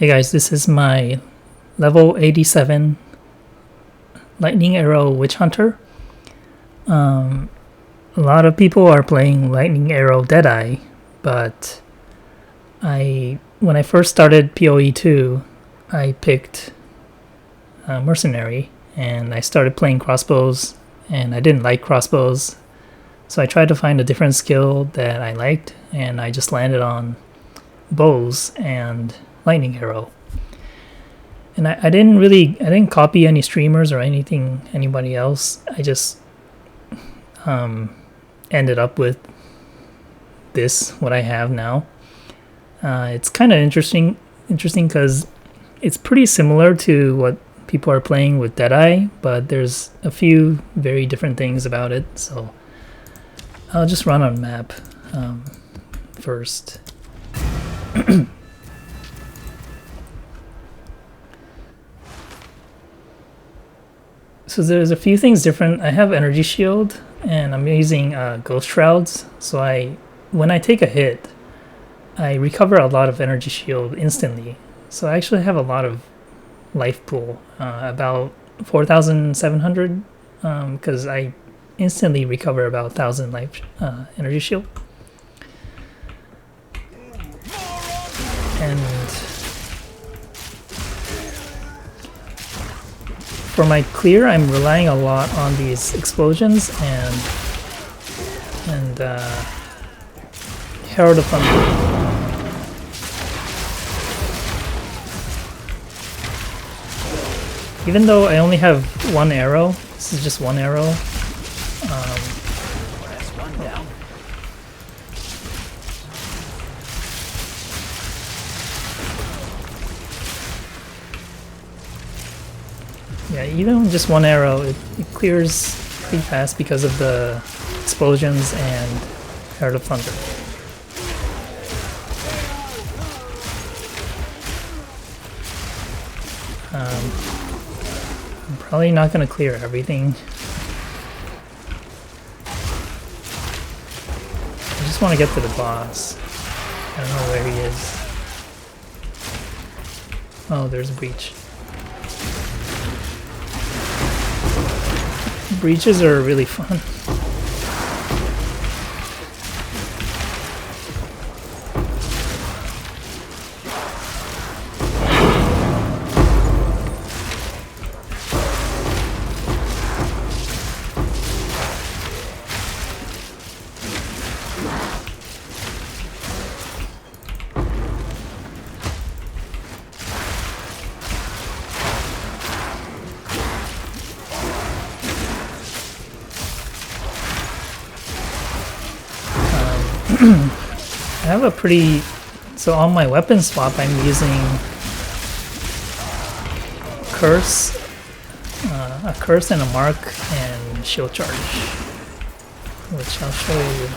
Hey guys, this is my level 87 Lightning Arrow Witchhunter. A lot of people are playing Lightning Arrow Deadeye, but when I first started POE2, I picked Mercenary, and I started playing crossbows, and I didn't like crossbows, so I tried to find a different skill that I liked, and I just landed on bows and Lightning Arrow. And I didn't copy any streamers or anybody else. I just ended up with what I have now. It's kind of interesting because it's pretty similar to what people are playing with Deadeye, but there's a few very different things about it. So I'll just run on map first. So there's a few things different. I have energy shield, and I'm using ghost shrouds. So when I take a hit, I recover a lot of energy shield instantly. So I actually have a lot of life pool, about 4,700, because I instantly recover about 1,000 life energy shield. And for my clear, I'm relying a lot on these explosions and Herald of Thunder. Even though I only have one arrow, this is just one arrow. Yeah, even with just one arrow, it clears pretty fast because of the explosions and Herald of Thunder. I'm probably not going to clear everything. I just want to get to the boss. I don't know where he is. Oh, there's a breach. Breaches are really fun. I have a pretty... So on my weapon swap, I'm using Curse, a Curse and a Mark, and Shield Charge, which I'll show you.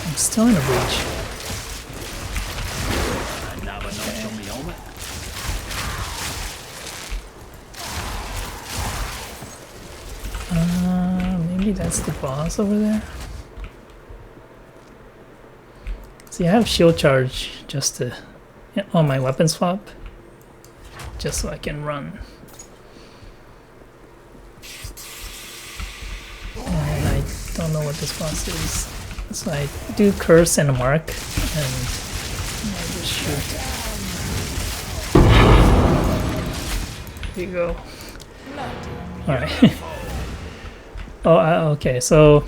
I'm still in a breach. Maybe that's the boss over there. See, I have shield charge just to on my weapon swap, just so I can run. And I don't know what this boss is, so I do Curse and a Mark, and I just shoot. There you go. All right. Oh, okay, so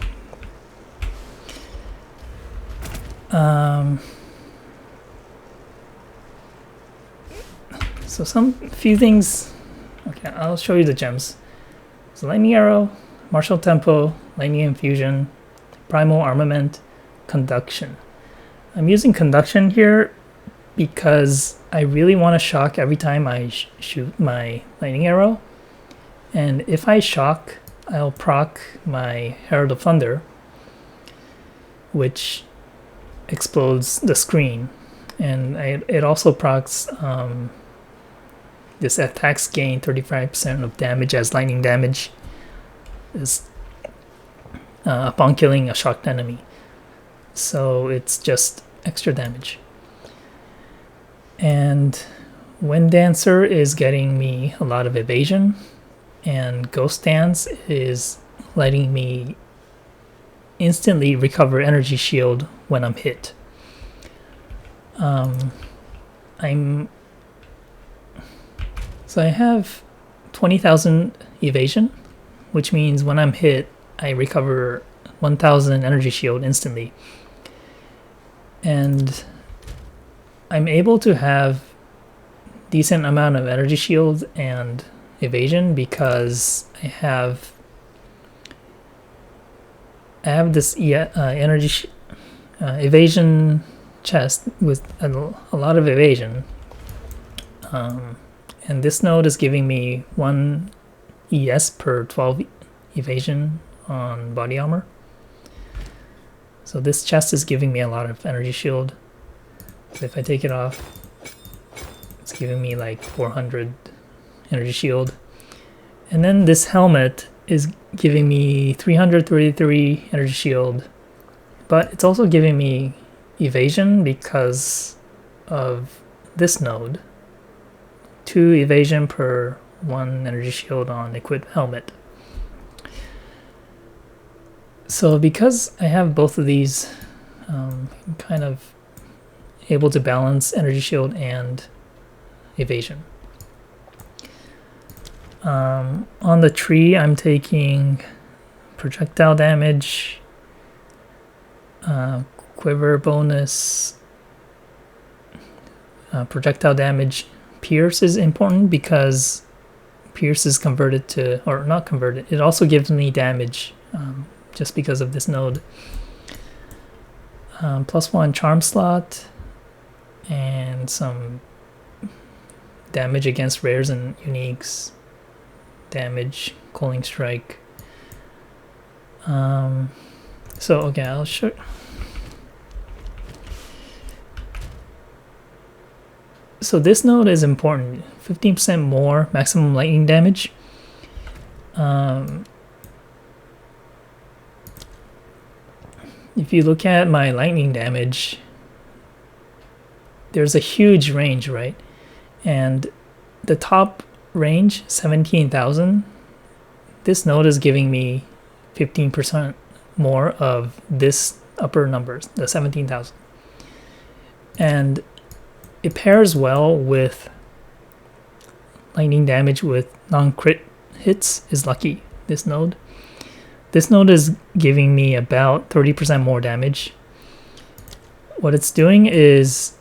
few things. Okay, I'll show you the gems. So Lightning Arrow, Martial Tempo, Lightning Infusion, Primal Armament, Conduction. I'm using Conduction here because I really want to shock every time I shoot my Lightning Arrow, and if I shock, I'll proc my Herald of Thunder, which explodes the screen, and it also procs this attacks gain 35% of damage as lightning damage is upon killing a shocked enemy. so it's just extra damage. And Wind Dancer is getting me a lot of evasion, and Ghost Dance is letting me instantly recover energy shield when I'm hit. So I have 20,000 evasion, which means when I'm hit, I recover 1,000 energy shield instantly. And I'm able to have decent amount of energy shield and evasion because I have this energy evasion chest with a lot of evasion, and this node is giving me 1 ES per 12 evasion on body armor. So this chest is giving me a lot of energy shield. So if I take it off, it's giving me like 400 energy shield. And then this helmet is giving me 333 energy shield, but it's also giving me evasion because of this node. 2 evasion per 1 energy shield on equipped helmet. So because I have both of these, I'm kind of able to balance energy shield and evasion. On the tree, I'm taking projectile damage, quiver bonus, projectile damage. Pierce is important because Pierce is converted to, or not converted, it also gives me damage just because of this node. +1 charm slot and some damage against rares and uniques. Damage, Calling Strike. So okay, I'll show. So this node is important. 15% more maximum lightning damage. If you look at my lightning damage, there's a huge range, right? And the top range, 17,000, this node is giving me 15% more of this upper numbers, the 17,000. And it pairs well with lightning damage with non-crit hits is lucky, this node. This node is giving me about 30% more damage. What it's doing is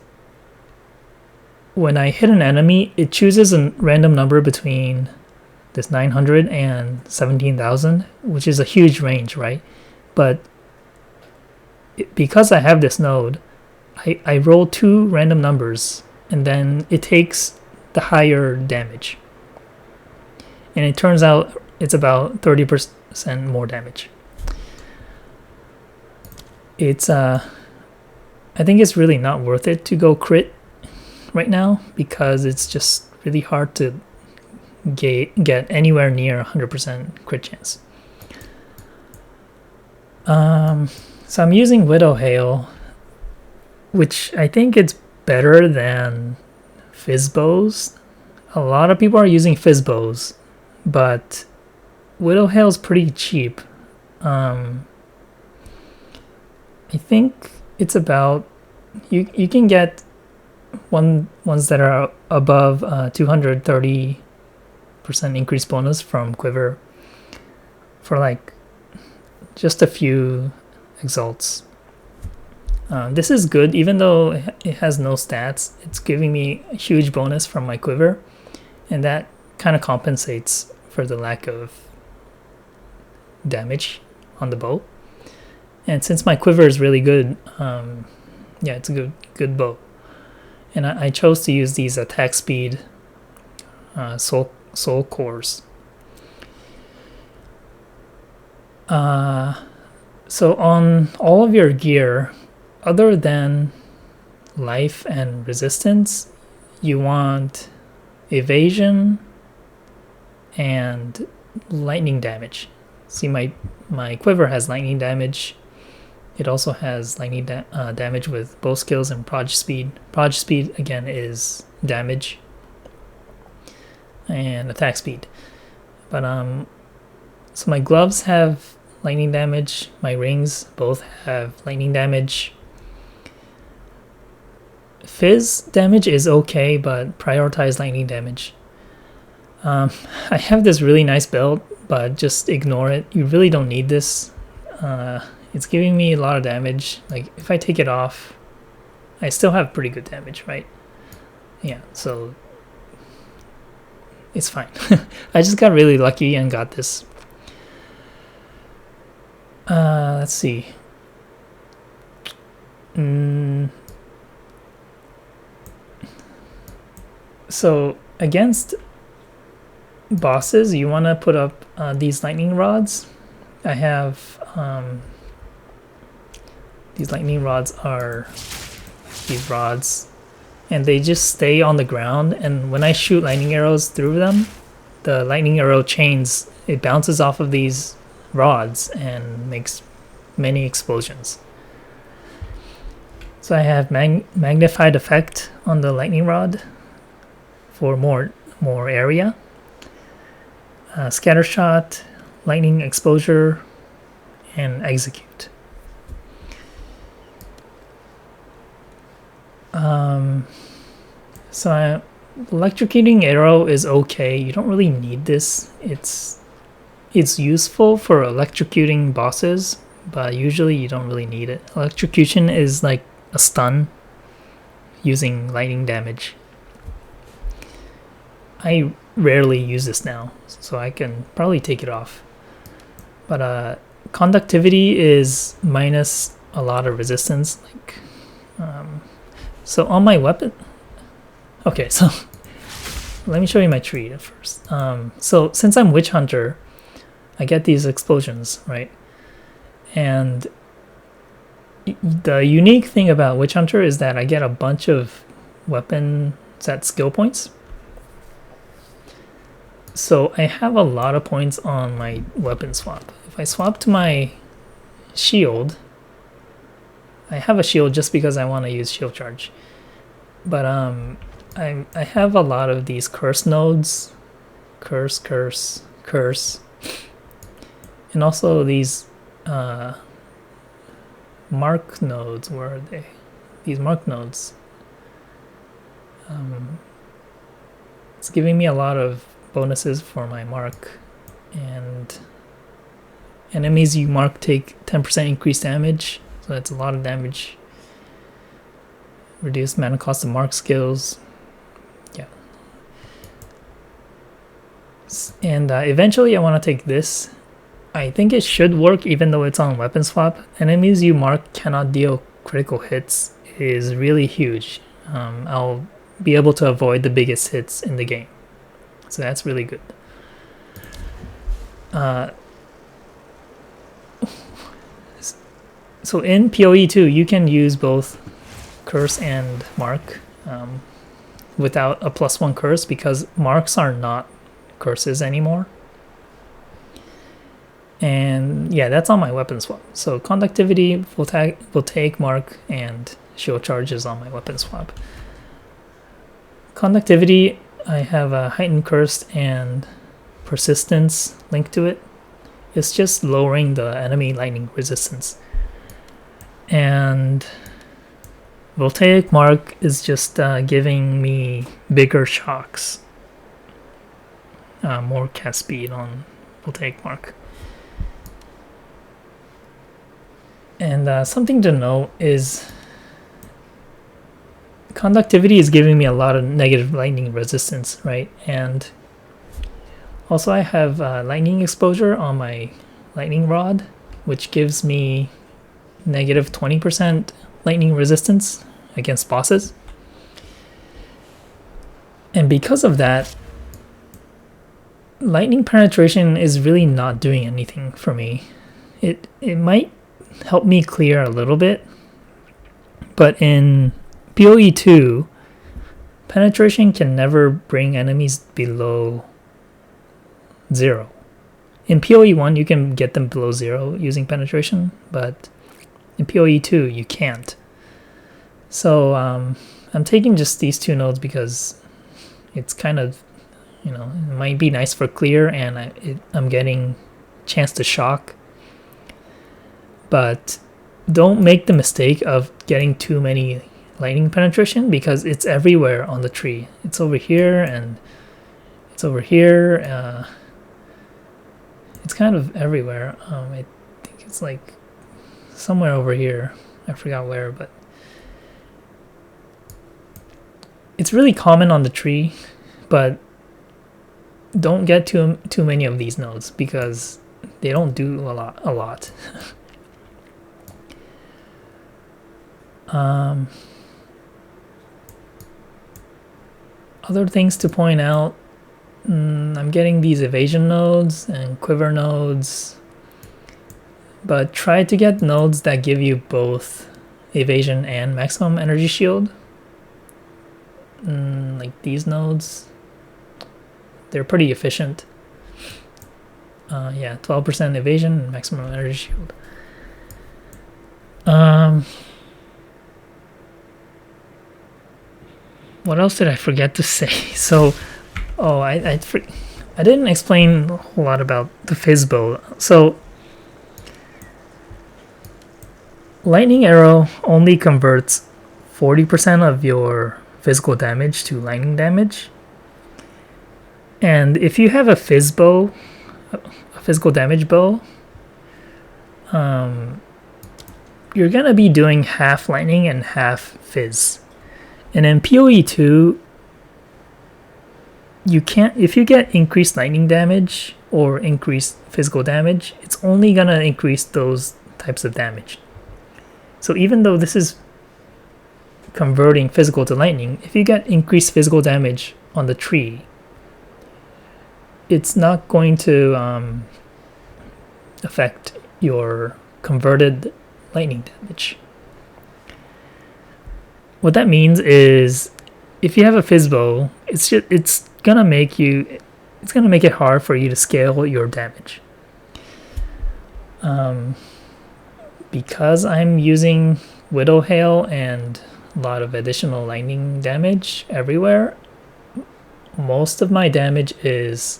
when I hit an enemy, it chooses a random number between this 900 and 17,000, which is a huge range, right? But because I have this node, I roll 2 random numbers, and then it takes the higher damage. And it turns out it's about 30% more damage. It's I think it's really not worth it to go crit right now because it's just really hard to get anywhere near 100% crit chance. So I'm using Widow Hail, which I think it's better than Fizz Bows. A lot of people are using Fizz Bows, but Widow Hail is pretty cheap. I think it's about, you can get ones that are above 230% increase bonus from Quiver for like just a few exalts. This is good, even though it has no stats. It's giving me a huge bonus from my Quiver, and that kind of compensates for the lack of damage on the bow. And since my Quiver is really good, yeah, it's a good bow. And I chose to use these attack speed soul cores. So on all of your gear, other than life and resistance, you want evasion and lightning damage. See, my Quiver has lightning damage, It also has lightning damage with both skills and proj speed. Proj speed again is damage and attack speed. But so my gloves have lightning damage. My rings both have lightning damage. Fizz damage is okay, but prioritize lightning damage. I have this really nice belt, but just ignore it. You really don't need this. It's giving me a lot of damage. Like, if I take it off, I still have pretty good damage, right? Yeah, so it's fine. I just got really lucky and got this. Let's see. So against bosses, you want to put up these lightning rods. I have these lightning rods are these rods, and they just stay on the ground, and when I shoot lightning arrows through them, the lightning arrow chains, it bounces off of these rods and makes many explosions. So I have magnified effect on the lightning rod for more area, scatter shot, lightning exposure, and execute. So electrocuting arrow is okay. You don't really need this. It's useful for electrocuting bosses, but usually you don't really need it. Electrocution is like a stun using lightning damage. I rarely use this now, so I can probably take it off. But conductivity is minus a lot of resistance. Like, so on my weapon. Okay, so let me show you my tree at first. So since I'm Witchhunter, I get these explosions, right? And the unique thing about Witchhunter is that I get a bunch of weapon set skill points. So I have a lot of points on my weapon swap. If I swap to my shield, I have a shield just because I want to use shield charge. But I have a lot of these curse nodes, curse, and also these mark nodes. Where are they? These mark nodes. It's giving me a lot of bonuses for my mark, and enemies you mark take 10% increased damage, so that's a lot of damage. Reduce mana cost of mark skills. Yeah. And eventually I want to take this. I think it should work even though it's on weapon swap. Enemies you mark cannot deal critical hits is really huge. I'll be able to avoid the biggest hits in the game. So that's really good. So in POE2, you can use both curse and mark without a +1 curse, because marks are not curses anymore. And yeah, that's on my weapon swap. So conductivity will take mark, and shield charge is on my weapon swap. Conductivity, I have a heightened curse and persistence linked to it. It's just lowering the enemy lightning resistance. And voltaic mark is just giving me bigger shocks. More cast speed on voltaic mark. And something to note is conductivity is giving me a lot of negative lightning resistance, right? And also I have lightning exposure on my lightning rod, which gives me negative 20% lightning resistance against bosses. And because of that, lightning penetration is really not doing anything for me. It might help me clear a little bit, but in POE2, penetration can never bring enemies below 0. In POE1, you can get them below 0 using penetration, but In POE2, you can't. So I'm taking just these two nodes because it's kind of, you know, it might be nice for clear, and I'm getting chance to shock. But don't make the mistake of getting too many lightning penetration, because it's everywhere on the tree. It's over here and it's over here. It's kind of everywhere. I think it's like somewhere over here. I forgot where, but it's really common on the tree. But don't get too many of these nodes because they don't do a lot. Other things to point out, I'm getting these evasion nodes and quiver nodes, but try to get nodes that give you both evasion and maximum energy shield. Like these nodes, they're pretty efficient. Yeah, 12% evasion and maximum energy shield. What else did I forget to say? So, I didn't explain a whole lot about the Fizzbow. So, lightning arrow only converts 40% of your physical damage to lightning damage. And if you have a Fizzbow, a physical damage bow, you're gonna be doing half lightning and half fizz. And in POE2, you can't, if you get increased lightning damage or increased physical damage, it's only gonna increase those types of damage. So even though this is converting physical to lightning, if you get increased physical damage on the tree, it's not going to affect your converted lightning damage. What that means is, if you have a Fizzbow, it's gonna make it hard for you to scale your damage. Because I'm using Widow Hail and a lot of additional lightning damage everywhere, most of my damage is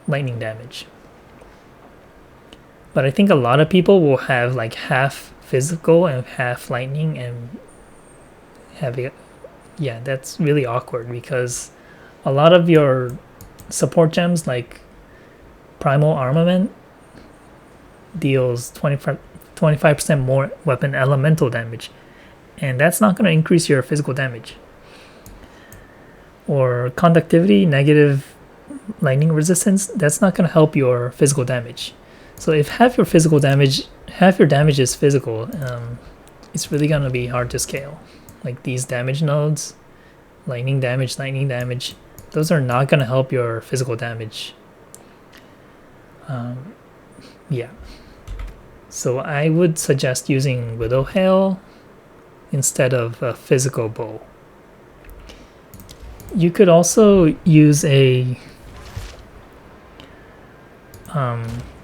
lightning damage. But I think a lot of people will have like half physical and half lightning, and yeah, that's really awkward because a lot of your support gems like Primal Armament deals 25% more weapon elemental damage, and that's not going to increase your physical damage. Or Conductivity, negative lightning resistance, that's not going to help your physical damage. So if half your damage is physical, it's really going to be hard to scale. Like these damage nodes, lightning damage, those are not going to help your physical damage. Yeah. So I would suggest using Widow Hail instead of a physical bow. You could also use a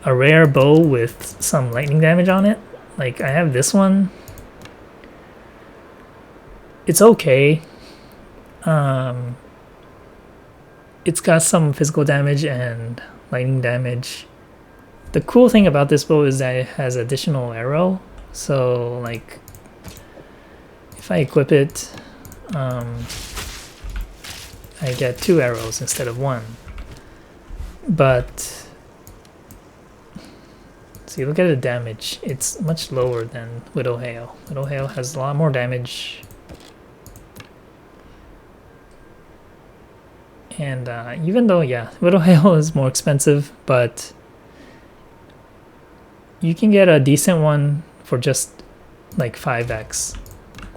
rare bow with some lightning damage on it. Like I have this one. It's okay. It's got some physical damage and lightning damage. The cool thing about this bow is that it has additional arrow. So like if I equip it, I get 2 arrows instead of 1. But see, look at the damage. It's much lower than Widow Hail. Widow Hail has a lot more damage. And even though, yeah, Widow Hail is more expensive, but you can get a decent one for just like 5x.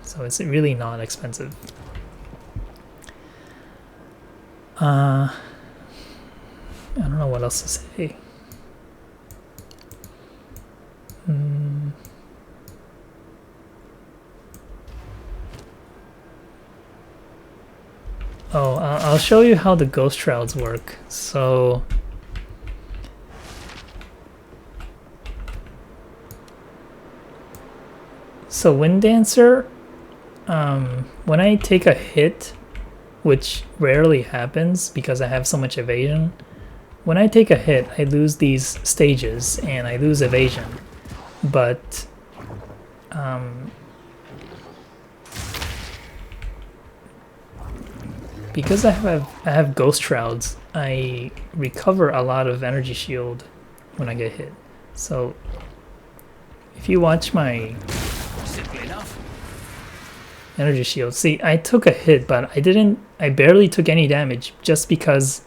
So it's really not expensive. I don't know what else to say. Oh, I'll show you how the ghost shrouds work. So So Wind Dancer, when I take a hit, which rarely happens because I have so much evasion, when I take a hit, I lose these stages and I lose evasion. But because I have Ghost Shrouds, I recover a lot of energy shield when I get hit. So if you watch my energy shield, see, I took a hit, but I barely took any damage just because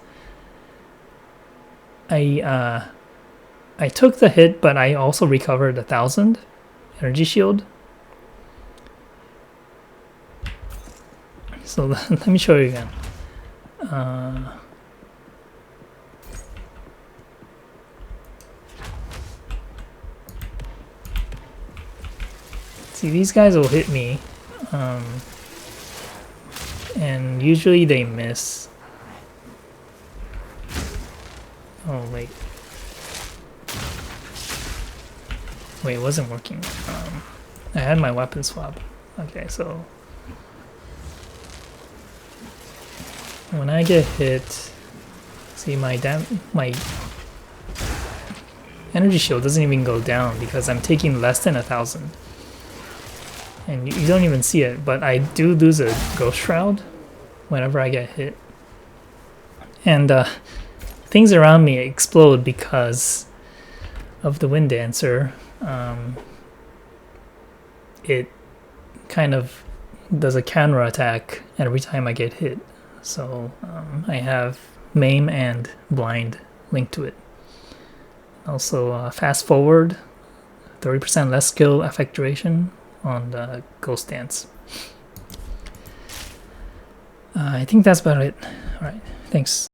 I took the hit, but I also recovered 1,000 energy shield. So let me show you again. See, these guys will hit me, and usually they miss. Oh wait, it wasn't working. I had my weapon swap. Okay, so when I get hit, see my energy shield doesn't even go down because I'm taking less than 1,000. And you don't even see it, but I do lose a Ghost Shroud whenever I get hit. And things around me explode because of the Wind Dancer. It kind of does a counter attack every time I get hit. So I have Maim and Blind linked to it. Also fast forward, 30% less skill effect duration on the Ghost Dance. I think that's about it. Alright, thanks.